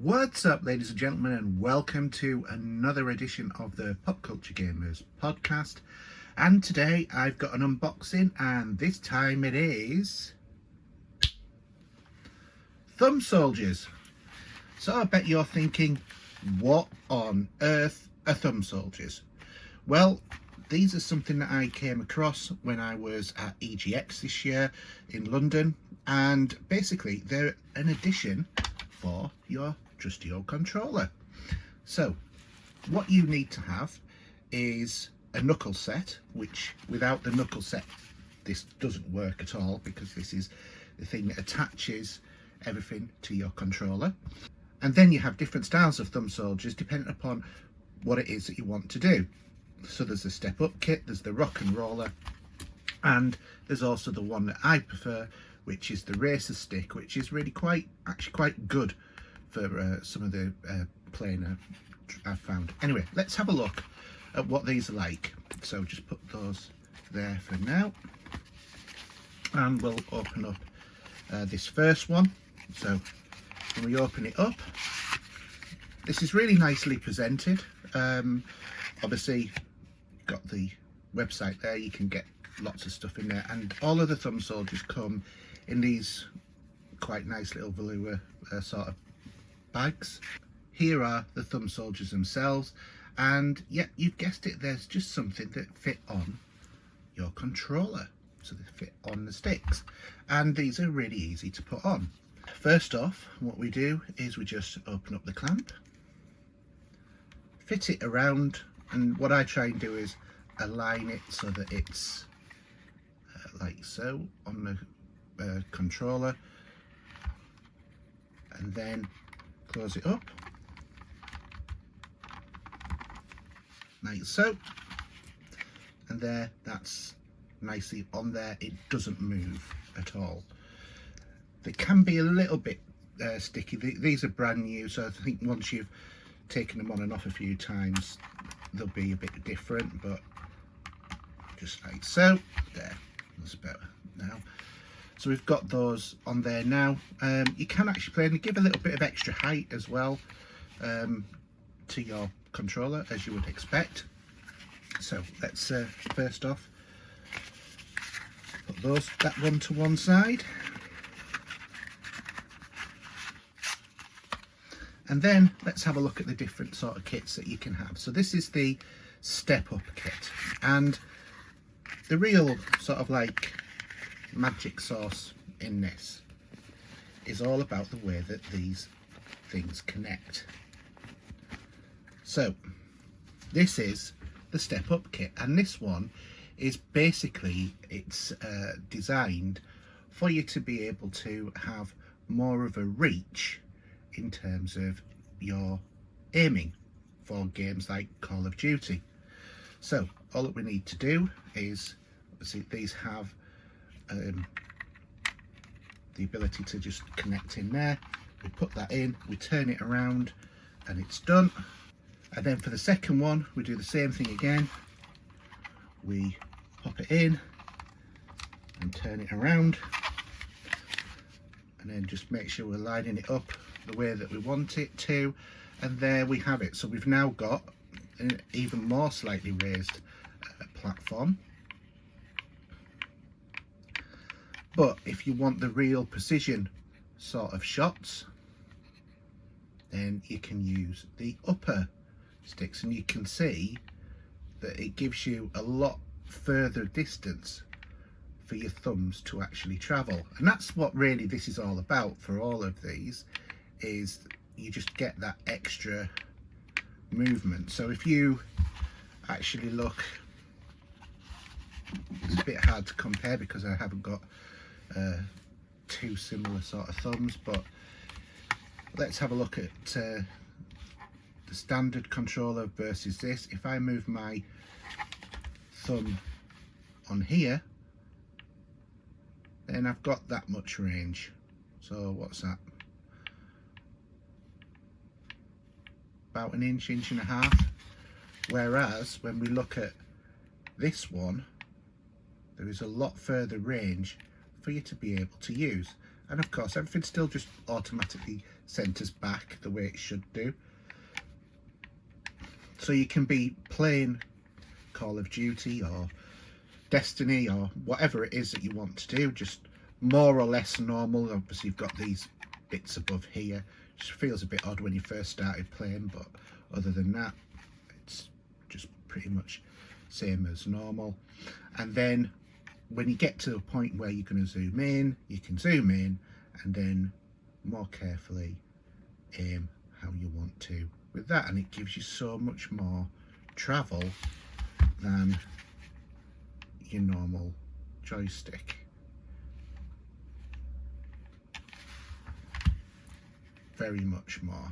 What's up, ladies and gentlemen, and welcome to another edition of the Pop Culture Gamers podcast. And today I've got an unboxing, and this time it is Thumb Soldiers. So I bet you're thinking, what on earth are Thumb Soldiers? Well, these are something that I came across when I was at EGX this year in London, and basically they're an addition for your trusty old controller. So what you need to have is a knuckle set, which without the knuckle set this doesn't work at all, because this is the thing that attaches everything to your controller. And then you have different styles of Thumb Soldiers depending upon what it is that you want to do. So there's a step up kit, there's the rock and roller, and there's also the one that I prefer, which is the racer stick, which is really quite good for some of the playing I've found. Anyway, let's have a look at what these are like. So just put those there for now, and we'll open up this first one. So when we open it up, this is really nicely presented. Obviously got the website there, you can get lots of stuff in there, and all of the Thumb Soldiers come in these quite nice little velour sort of bags. Here are the Thumb Soldiers themselves, and yeah, you've guessed it, there's just something that fit on your controller, so they fit on the sticks, and these are really easy to put on. First off, what we do is we just open up the clamp, fit it around, and what I try and do is align it so that it's like so on the controller, and then close it up like so, and there, that's nicely on there. It doesn't move at all. They can be a little bit sticky. These are brand new, so I think once you've taken them on and off a few times they'll be a bit different, but just like so. There, that's better now. So we've got those on there now. You can actually play and give a little bit of extra height as well to your controller, as you would expect. So let's first off put that one to one side, and then let's have a look at the different sort of kits that you can have. So this is the step up kit, and the real sort of like magic sauce in this is all about the way that these things connect. So this is the step up kit, and this one is basically, it's designed for you to be able to have more of a reach in terms of your aiming for games like Call of Duty. So all that we need to do is, obviously these have the ability to just connect in there. We put that in, we turn it around, and it's done. And then for the second one we do the same thing again. We pop it in and turn it around, and then just make sure we're lining it up the way that we want it to, and there we have it. So we've now got an even more slightly raised platform. But if you want the real precision sort of shots, then you can use the upper sticks, and you can see that it gives you a lot further distance for your thumbs to actually travel. And that's what really this is all about for all of these, is you just get that extra movement. So if you actually look, it's a bit hard to compare because I haven't got two similar sort of thumbs, but let's have a look at the standard controller versus this. If I move my thumb on here, then I've got that much range. So what's that? About an inch and a half. Whereas when we look at this one, there is a lot further range for you to be able to use. And of course everything's still just automatically centres back the way it should do. So you can be playing Call of Duty or Destiny or whatever it is that you want to do, just more or less normal. Obviously you've got these bits above here, which feels a bit odd when you first started playing, but other than that it's just pretty much same as normal. And then when you get to a point where you're going to zoom in, you can zoom in and then more carefully aim how you want to with that, and it gives you so much more travel than your normal joystick. Very much more.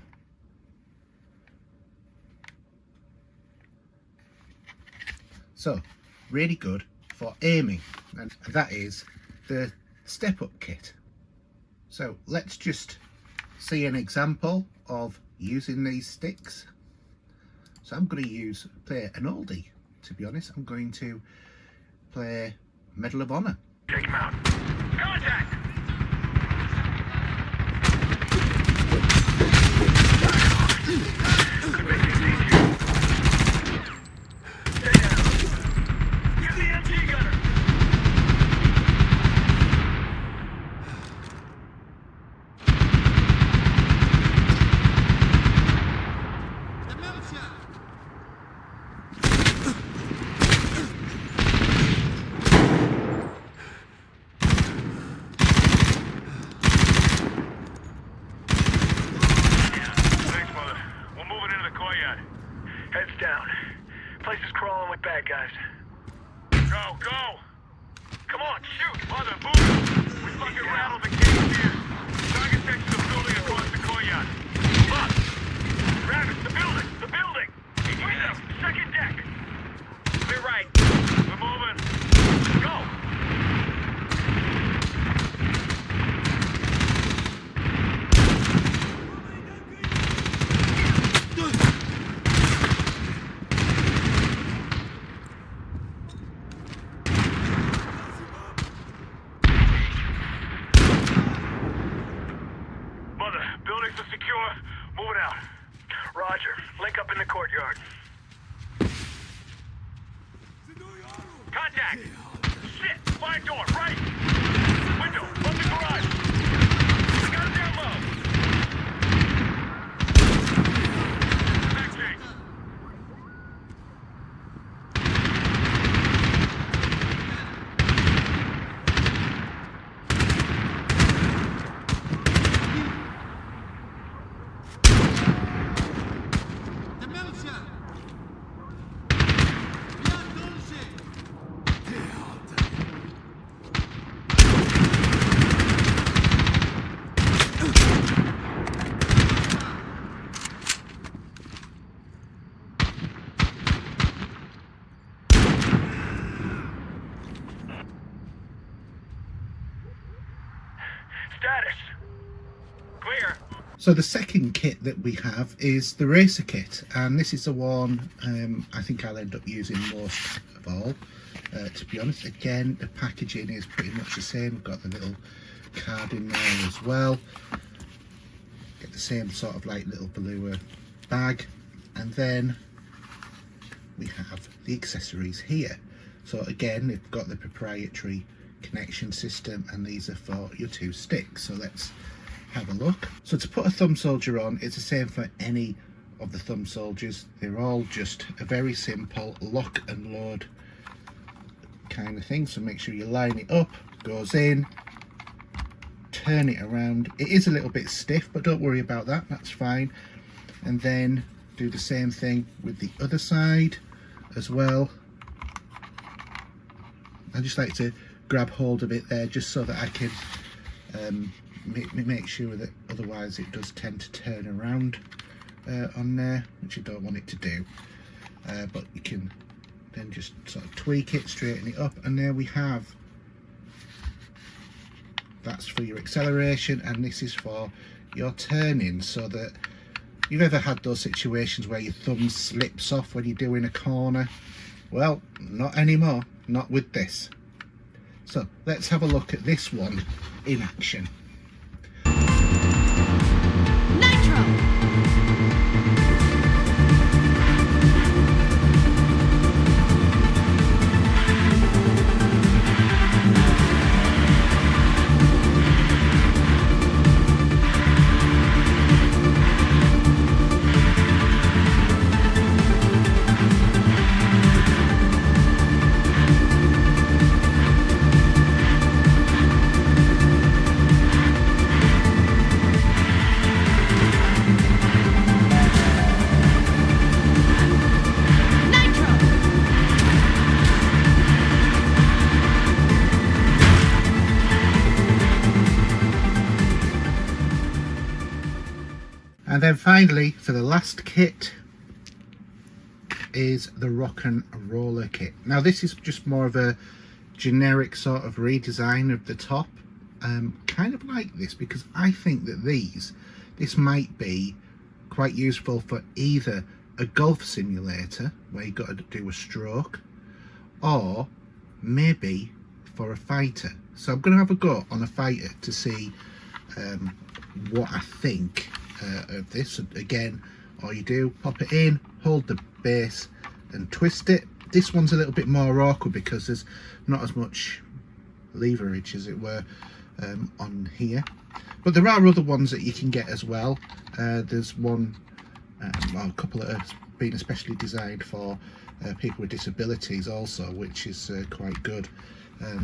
So really good for aiming, and that is the step up kit. So let's just see an example of using these sticks. So I'm going to play an oldie, to be honest. I'm going to play Medal of Honor. Take him out. Contact! Could make things easier. Stay down. Give the MG gunner. Heads down. Place is crawling with bad guys. Go, go! Come on, shoot! Mother, move! We fucking rattled the cage here. Target section of the building across the courtyard. Look! Travis, the building! The building! Window! Second deck! We're right. We're moving. Go! Buildings are secure. Moving out. Roger. Link up in the courtyard. Contact! Shit! Fire door, right! Window, above the garage! We got it down low! Back change! Status. Clear. So the second kit that we have is the racer kit, and this is the one I think I'll end up using most of all, to be honest. Again, the packaging is pretty much the same. We've got the little card in there as well. Get the same sort of like little velour bag, and then we have the accessories here. So again, they've got the proprietary connection system, and these are for your two sticks. So let's have a look. So to put a thumb soldier on, it's the same for any of the thumb soldiers. They're all just a very simple lock and load kind of thing. So make sure you line it up, goes in, turn it around. It is a little bit stiff, but don't worry about that, that's fine. And then do the same thing with the other side as well. I just like to grab hold of it there just so that I can make sure that otherwise it does tend to turn around on there, which you don't want it to do. But you can then just sort of tweak it, straighten it up, and there we have. That's for your acceleration, and this is for your turning, so that you've ever had those situations where your thumb slips off when you're doing a corner. Well, not anymore, not with this. So let's have a look at this one in action. then finally, for the last kit, is the rock and roller kit. Now this is just more of a generic sort of redesign of the top. Kind of like this because I think that this might be quite useful for either a golf simulator where you've got to do a stroke, or maybe for a fighter. So I'm going to have a go on a fighter to see what I think of this. Again, all you do, pop it in, hold the base and twist it. This one's a little bit more awkward because there's not as much leverage, as it were, on here, but there are other ones that you can get as well. There's one, well, a couple that are being especially designed for people with disabilities also, which is quite good.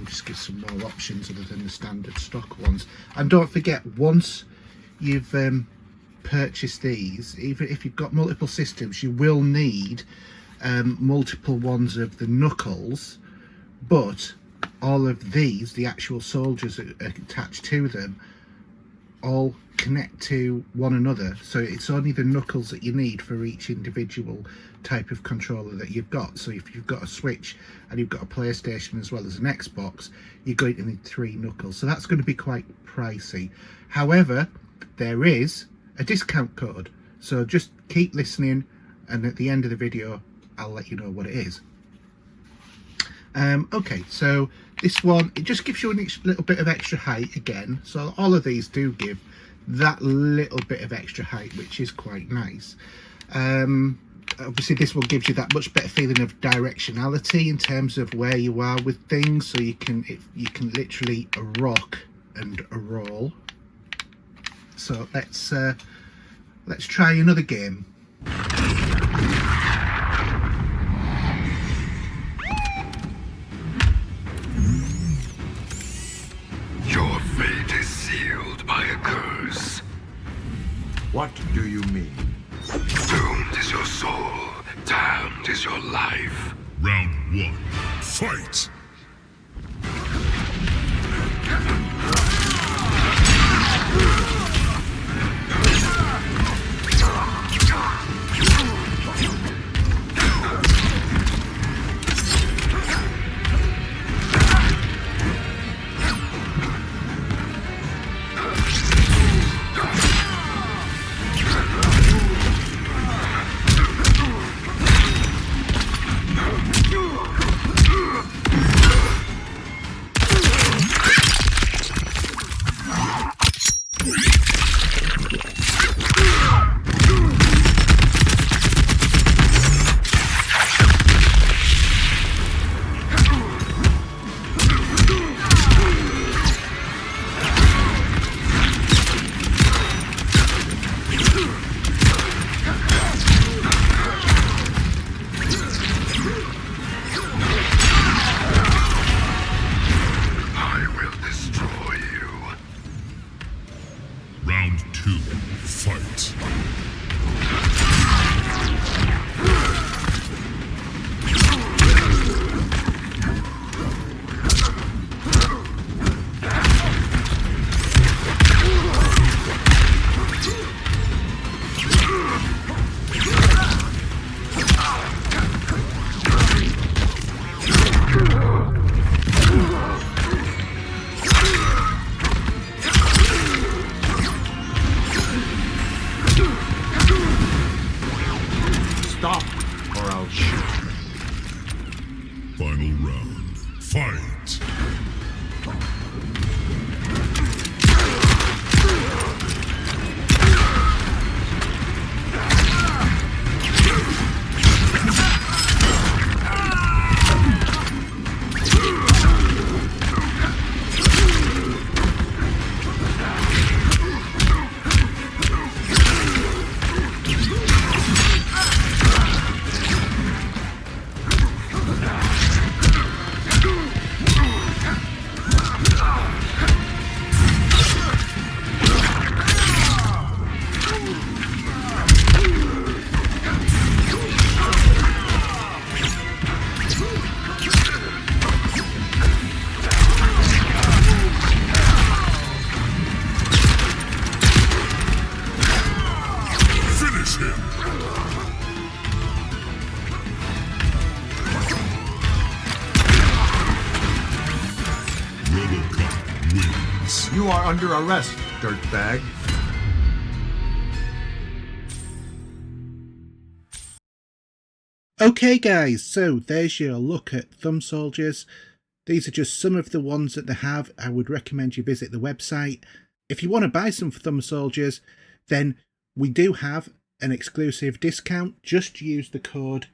Just gives some more options other than the standard stock ones. And don't forget, once you've purchased these, even if you've got multiple systems, you will need multiple ones of the knuckles, but all of these, the actual soldiers that are attached to them, all connect to one another, so it's only the knuckles that you need for each individual type of controller that you've got. So if you've got a Switch and you've got a PlayStation as well as an Xbox, you're going to need 3 knuckles, so that's going to be quite pricey. However, there is a discount code, so just keep listening, and at the end of the video I'll let you know what it is. Okay, so this one, it just gives you a little bit of extra height again. So all of these do give that little bit of extra height, which is quite nice. Obviously this one gives you that much better feeling of directionality in terms of where you are with things, so you can literally rock and roll. So let's try another game. Your fate is sealed by a curse. What do you mean? Doomed is your soul, damned is your life. Round 1, fight! Round 2, fight! Stop, or I'll shoot. Final round, fight! Robocop wins. You are under arrest, dirtbag. Okay guys, so there's your look at Thumb Soldiers. These are just some of the ones that they have. I would recommend you visit the website. If you want to buy some Thumb Soldiers, then we do have an exclusive discount. Just use the code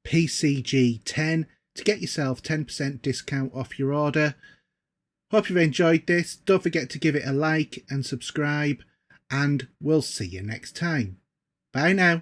PCG10 to get yourself 10% discount off your order. Hope you've enjoyed this. Don't forget to give it a like and subscribe, and we'll see you next time. Bye now.